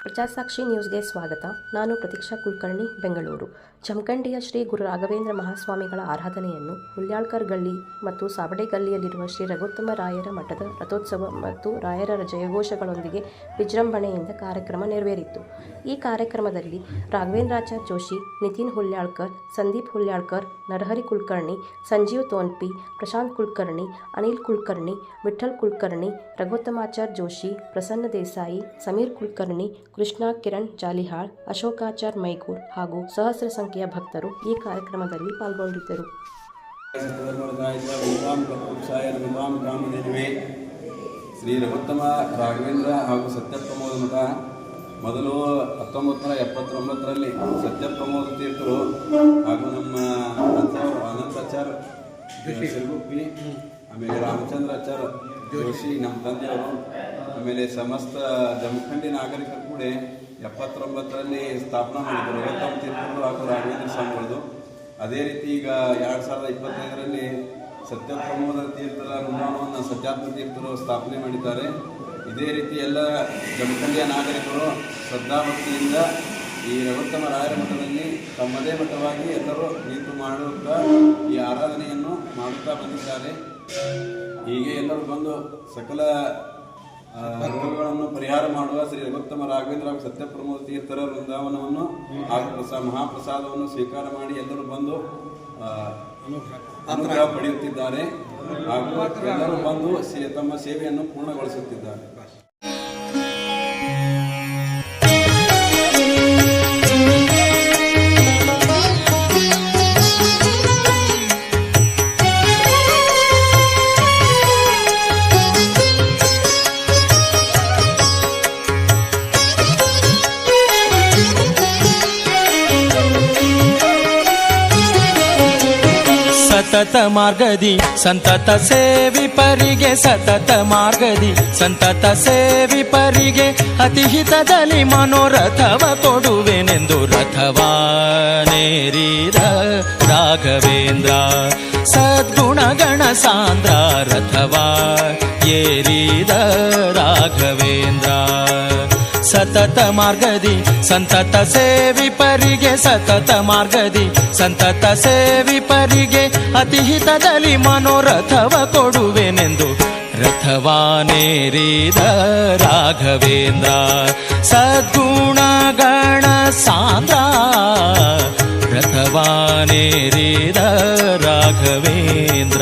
ಪ್ರಜಾಸಾಕ್ಷಿ ನ್ಯೂಸ್ಗೆ ಸ್ವಾಗತ. ನಾನು ಪ್ರತೀಕ್ಷಾ ಕುಲಕರ್ಣಿ, ಬೆಂಗಳೂರು. ಜಮಖಂಡಿಯ ಶ್ರೀ ಗುರು ರಾಘವೇಂದ್ರ ಮಹಾಸ್ವಾಮಿಗಳ ಆರಾಧನೆಯನ್ನು ಹುಲ್ಯಾಳ್ಕರ್ ಗಲ್ಲಿ ಮತ್ತು ಸಾವಡೆ ಗಲ್ಲಿಯಲ್ಲಿರುವ ಶ್ರೀ ರಘುತ್ತಮ ರಾಯರ ಮಠದ ರಥೋತ್ಸವ ಮತ್ತು ರಾಯರ ಜಯಘೋಷಗಳೊಂದಿಗೆ ವಿಜೃಂಭಣೆಯಿಂದ ಕಾರ್ಯಕ್ರಮ ನೆರವೇರಿತು. ಈ ಕಾರ್ಯಕ್ರಮದಲ್ಲಿ ರಾಘವೇಂದ್ರಾಚಾರ್ಯ ಜೋಶಿ, ನಿತಿನ್ ಹುಲ್ಯಾಳ್ಕರ್, ಸಂದೀಪ್ ಹುಲ್ಯಾಳ್ಕರ್, ನರಹರಿ ಕುಲಕರ್ಣಿ, ಸಂಜೀವ್ ತೋನ್ಪಿ, ಪ್ರಶಾಂತ್ ಕುಲಕರ್ಣಿ, ಅನಿಲ್ ಕುಲಕರ್ಣಿ, ವಿಠಲ್ ಕುಲಕರ್ಣಿ, ರಘುತ್ತಮಾಚಾರ್ಯ ಜೋಶಿ, ಪ್ರಸನ್ನ ದೇಸಾಯಿ, ಸಮೀರ್ ಕುಲಕರ್ಣಿ, ಕೃಷ್ಣ ಕಿರಣ್ ಜಾಲಿಹಾಳ್, ಅಶೋಕಾಚಾರ್ ಮೈಗೂರ್ ಹಾಗೂ ಸಹಸ್ರ ಸಂಖ್ಯೆಯ ಭಕ್ತರು ಈ ಕಾರ್ಯಕ್ರಮದಲ್ಲಿ ಪಾಲ್ಗೊಂಡಿದ್ದರು. ಶ್ರೀ ರಘುತ್ತಮ ರಾಘವೇಂದ್ರ ಹಾಗೂ ಸತ್ಯಪ್ರಮೋದ ಮಠ ಮೊದಲು 1979ರಲ್ಲಿ ಸತ್ಯಪ್ರಮೋದ ತೀರ್ಥರು ಹಾಗೂ ನಮ್ಮ ಅನಂತಾಚಾರ್ಯ ಸಿರುಗುಪ್ಪಿ, ಆಮೇಲೆ ರಾಮಚಂದ್ರಾಚಾರ್ಯ ಜೋಶಿ ನಮ್ಮ ತಂದೆಯವರು, ಆಮೇಲೆ ಸಮಸ್ತ ಜಮಖಂಡಿ ನಾಗರಿಕರು ಕೂಡ 79ರಲ್ಲಿ ಸ್ಥಾಪನಾ ಮಾಡಿದರು ರಘುತ್ತಮ ತೀರ್ಥರು ಹಾಗೂ ರಾಘವೇಂದ್ರ ಸ್ವಾಮಿಗಳದು. ಅದೇ ರೀತಿ ಈಗ 2025ರಲ್ಲಿ ಸತ್ಯಪ್ರಮೋದ ತೀರ್ಥರ ವೃಂದಾವನವನ್ನು ಸತ್ಯಾತ್ಮ ತೀರ್ಥರು ಸ್ಥಾಪನೆ ಮಾಡಿದ್ದಾರೆ. ಇದೇ ರೀತಿ ಎಲ್ಲ ಜಮಖಂಡಿಯ ನಾಗರಿಕರು ಶ್ರದ್ಧಾಭಕ್ತಿಯಿಂದ ಈ ರಘುತ್ತಮ ರಾಯರ ಮಠದಲ್ಲಿ ತಮ್ಮದೇ ಮಠವಾಗಿ ಎಲ್ಲರೂ ನಿಂತು ಮಾಡುತ್ತಾ ಈ ಆರಾಧನೆಯನ್ನು ಮಾಡುತ್ತಾ ಬಂದಿದ್ದಾರೆ. ಹೀಗೆ ಎಲ್ಲರೂ ಬಂದು ಸಕಲ ರೋಗಗಳನ್ನು ಪರಿಹಾರ ಮಾಡುವ ಶ್ರೀ ರಘುತ್ತಮ ರಾಘವೇಂದ್ರ ಹಾಗೂ ಸತ್ಯಪ್ರಮೋದ ತೀರ್ಥರ ವೃಂದಾವನವನ್ನು ಹಾಗೂ ಮಹಾಪ್ರಸಾದವನ್ನು ಸ್ವೀಕಾರ ಮಾಡಿ ಎಲ್ಲರೂ ಬಂದು ಅನುಗ್ರಹ ಪಡೆಯುತ್ತಿದ್ದಾರೆ ಹಾಗೂ ಎಲ್ಲರೂ ಬಂದು ತಮ್ಮ ಸೇವೆಯನ್ನು ಪೂರ್ಣಗೊಳಿಸುತ್ತಿದ್ದಾರೆ. ಸತತ ಮಾರ್ಗದಿ ಸಂತತ ಸೇವಿಪರಿಗೆ, ಸತತ ಮಾರ್ಗದಿ ಸಂತತ ಸೇವಿಪರಿಗೆ ಅತಿಹಿತದಲ್ಲಿ ಮನೋರಥವ ಕೊಡುವೆನೆಂದು ರಥವಾನೇರಿದ ರಾಘವೇಂದ್ರ ಸದ್ಗುಣಗಣ ಸಾಂದ್ರ ರಥವಾ ಏರಿದ ರಾಘವೇಂದ್ರ. ಸತತ ಮಾರ್ಗದಿ ಸಂತತ ಸೇವಿಪರಿಗೆ, ಸತತ ಮಾರ್ಗದಿ ಸಂತತ ಸೇವಿಪರಿಗೆ ಅತಿಹಿತದಲ್ಲಿ ಮನೋರಥವ ಕೊಡುವೆನೆಂದು ರಥವಾನೇರಿದ ರಾಘವೇಂದ್ರ ಸದ್ಗುಣಗಣ ಸಾಂದ್ರ ರಥವಾನೇರಿದ ರಾಘವೇಂದ್ರ.